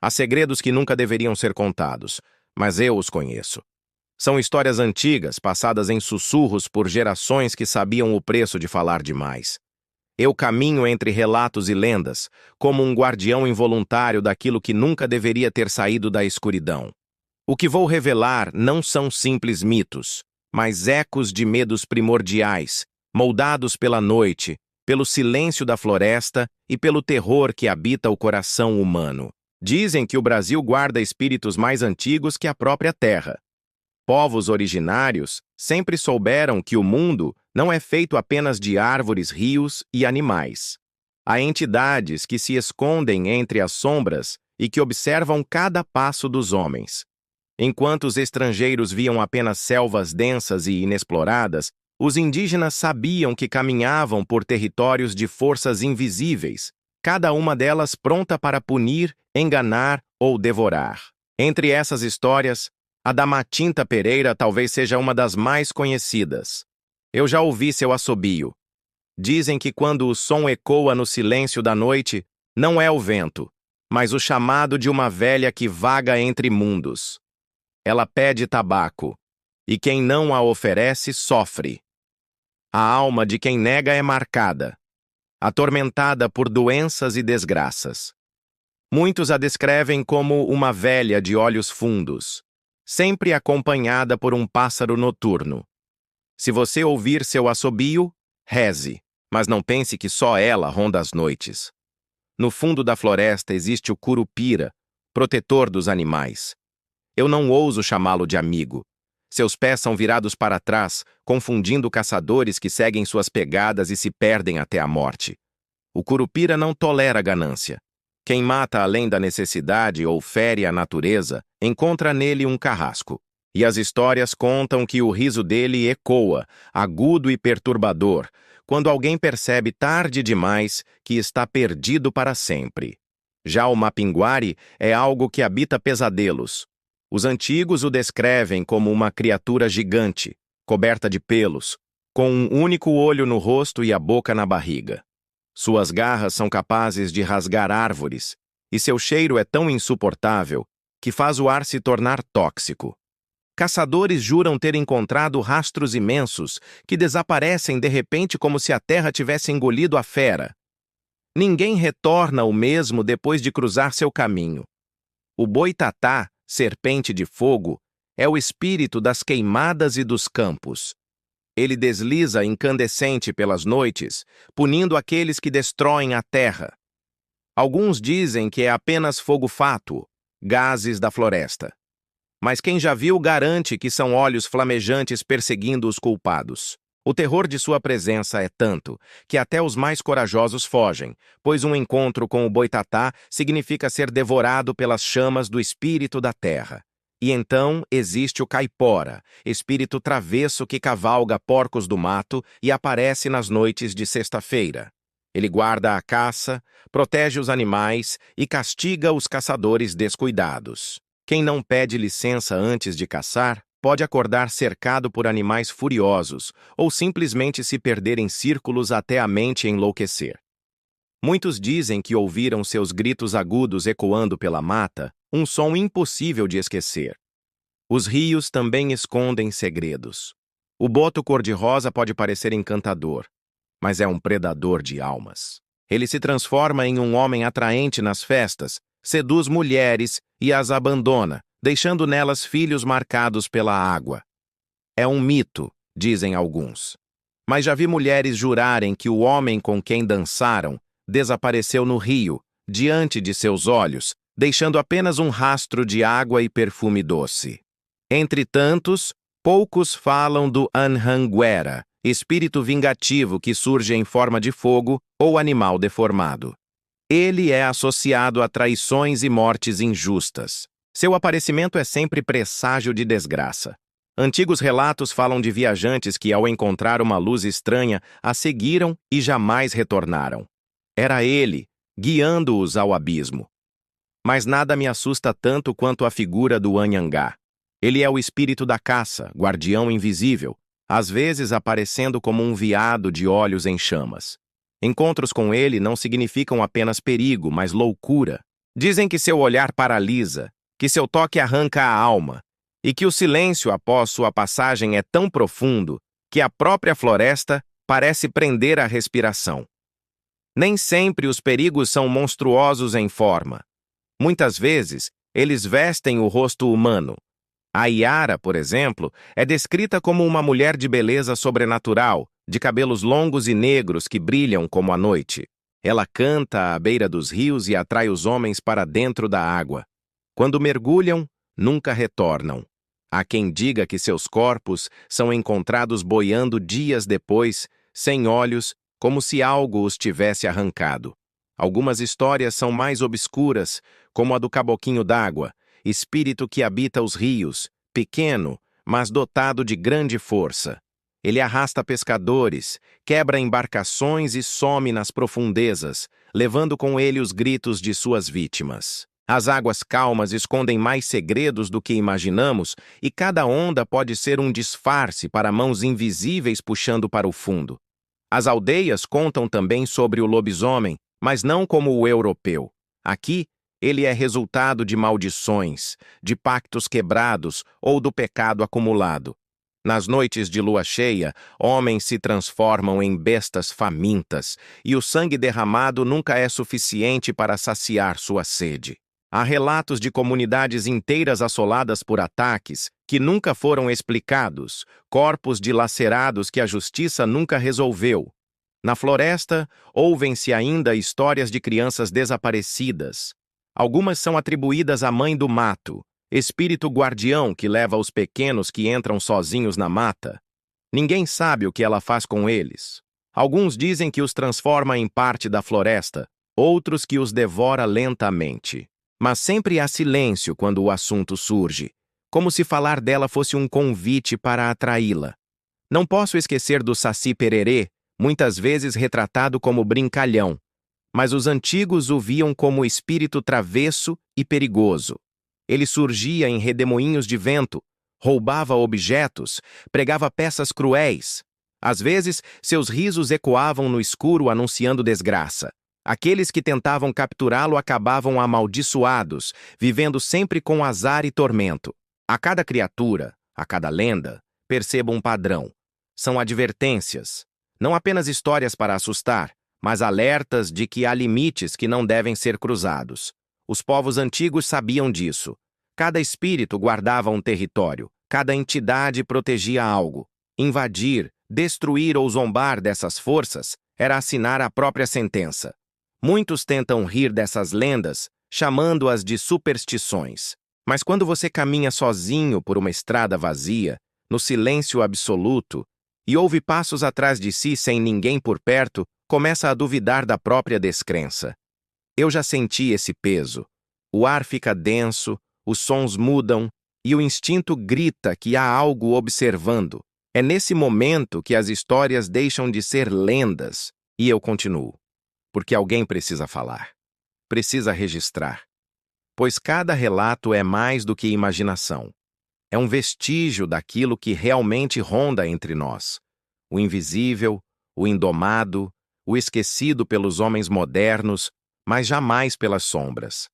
Há segredos que nunca deveriam ser contados, mas eu os conheço. São histórias antigas, passadas em sussurros por gerações que sabiam o preço de falar demais. Eu caminho entre relatos e lendas, como um guardião involuntário daquilo que nunca deveria ter saído da escuridão. O que vou revelar não são simples mitos, mas ecos de medos primordiais, moldados pela noite, pelo silêncio da floresta e pelo terror que habita o coração humano. Dizem que o Brasil guarda espíritos mais antigos que a própria terra. Povos originários sempre souberam que o mundo não é feito apenas de árvores, rios e animais. Há entidades que se escondem entre as sombras e que observam cada passo dos homens. Enquanto os estrangeiros viam apenas selvas densas e inexploradas, os indígenas sabiam que caminhavam por territórios de forças invisíveis, cada uma delas pronta para punir, enganar ou devorar. Entre essas histórias, a da Matinta Pereira talvez seja uma das mais conhecidas. Eu já ouvi seu assobio. Dizem que quando o som ecoa no silêncio da noite, não é o vento, mas o chamado de uma velha que vaga entre mundos. Ela pede tabaco, e quem não a oferece sofre. A alma de quem nega é marcada, atormentada por doenças e desgraças. Muitos a descrevem como uma velha de olhos fundos, sempre acompanhada por um pássaro noturno. Se você ouvir seu assobio, reze, mas não pense que só ela ronda as noites. No fundo da floresta existe o curupira, protetor dos animais. Eu não ouso chamá-lo de amigo. Seus pés são virados para trás, confundindo caçadores que seguem suas pegadas e se perdem até a morte. O curupira não tolera ganância. Quem mata além da necessidade ou fere a natureza, encontra nele um carrasco. E as histórias contam que o riso dele ecoa, agudo e perturbador, quando alguém percebe tarde demais que está perdido para sempre. Já o mapinguari é algo que habita pesadelos. Os antigos o descrevem como uma criatura gigante, coberta de pelos, com um único olho no rosto e a boca na barriga. Suas garras são capazes de rasgar árvores, e seu cheiro é tão insuportável que faz o ar se tornar tóxico. Caçadores juram ter encontrado rastros imensos que desaparecem de repente como se a terra tivesse engolido a fera. Ninguém retorna o mesmo depois de cruzar seu caminho. O boitatá, serpente de fogo, é o espírito das queimadas e dos campos. Ele desliza incandescente pelas noites, punindo aqueles que destroem a terra. Alguns dizem que é apenas fogo fátuo, gases da floresta. Mas quem já viu garante que são olhos flamejantes perseguindo os culpados. O terror de sua presença é tanto que até os mais corajosos fogem, pois um encontro com o boitatá significa ser devorado pelas chamas do espírito da terra. E então existe o caipora, espírito travesso que cavalga porcos do mato e aparece nas noites de sexta-feira. Ele guarda a caça, protege os animais e castiga os caçadores descuidados. Quem não pede licença antes de caçar pode acordar cercado por animais furiosos ou simplesmente se perder em círculos até a mente enlouquecer. Muitos dizem que ouviram seus gritos agudos ecoando pela mata, um som impossível de esquecer. Os rios também escondem segredos. O boto cor-de-rosa pode parecer encantador, mas é um predador de almas. Ele se transforma em um homem atraente nas festas, seduz mulheres e as abandona, deixando nelas filhos marcados pela água. É um mito, dizem alguns. Mas já vi mulheres jurarem que o homem com quem dançaram desapareceu no rio, diante de seus olhos, deixando apenas um rastro de água e perfume doce. Entre tantos, poucos falam do Anhanguera, espírito vingativo que surge em forma de fogo ou animal deformado. Ele é associado a traições e mortes injustas. Seu aparecimento é sempre presságio de desgraça. Antigos relatos falam de viajantes que, ao encontrar uma luz estranha, a seguiram e jamais retornaram. Era ele, guiando-os ao abismo. Mas nada me assusta tanto quanto a figura do Anhangá. Ele é o espírito da caça, guardião invisível, às vezes aparecendo como um veado de olhos em chamas. Encontros com ele não significam apenas perigo, mas loucura. Dizem que seu olhar paralisa, que seu toque arranca a alma, e que o silêncio após sua passagem é tão profundo que a própria floresta parece prender a respiração. Nem sempre os perigos são monstruosos em forma. Muitas vezes, eles vestem o rosto humano. A Iara, por exemplo, é descrita como uma mulher de beleza sobrenatural, de cabelos longos e negros que brilham como a noite. Ela canta à beira dos rios e atrai os homens para dentro da água. Quando mergulham, nunca retornam. Há quem diga que seus corpos são encontrados boiando dias depois, sem olhos, como se algo os tivesse arrancado. Algumas histórias são mais obscuras, como a do Caboquinho d'Água, espírito que habita os rios, pequeno, mas dotado de grande força. Ele arrasta pescadores, quebra embarcações e some nas profundezas, levando com ele os gritos de suas vítimas. As águas calmas escondem mais segredos do que imaginamos e cada onda pode ser um disfarce para mãos invisíveis puxando para o fundo. As aldeias contam também sobre o lobisomem, mas não como o europeu. Aqui, ele é resultado de maldições, de pactos quebrados ou do pecado acumulado. Nas noites de lua cheia, homens se transformam em bestas famintas, e o sangue derramado nunca é suficiente para saciar sua sede. Há relatos de comunidades inteiras assoladas por ataques que nunca foram explicados, corpos dilacerados que a justiça nunca resolveu. Na floresta, ouvem-se ainda histórias de crianças desaparecidas. Algumas são atribuídas à mãe do mato, espírito guardião que leva os pequenos que entram sozinhos na mata. Ninguém sabe o que ela faz com eles. Alguns dizem que os transforma em parte da floresta, outros que os devora lentamente. Mas sempre há silêncio quando o assunto surge, como se falar dela fosse um convite para atraí-la. Não posso esquecer do Saci Pererê, muitas vezes retratado como brincalhão, mas os antigos o viam como espírito travesso e perigoso. Ele surgia em redemoinhos de vento, roubava objetos, pregava peças cruéis. Às vezes, seus risos ecoavam no escuro anunciando desgraça. Aqueles que tentavam capturá-lo acabavam amaldiçoados, vivendo sempre com azar e tormento. A cada criatura, a cada lenda, perceba um padrão. São advertências, não apenas histórias para assustar, mas alertas de que há limites que não devem ser cruzados. Os povos antigos sabiam disso. Cada espírito guardava um território, cada entidade protegia algo. Invadir, destruir ou zombar dessas forças era assinar a própria sentença. Muitos tentam rir dessas lendas, chamando-as de superstições. Mas quando você caminha sozinho por uma estrada vazia, no silêncio absoluto, e ouve passos atrás de si sem ninguém por perto, começa a duvidar da própria descrença. Eu já senti esse peso. O ar fica denso, os sons mudam, e o instinto grita que há algo observando. É nesse momento que as histórias deixam de ser lendas, e eu continuo. Porque alguém precisa falar. Precisa registrar. Pois cada relato é mais do que imaginação. É um vestígio daquilo que realmente ronda entre nós. O invisível, o indomado, o esquecido pelos homens modernos, mas jamais pelas sombras.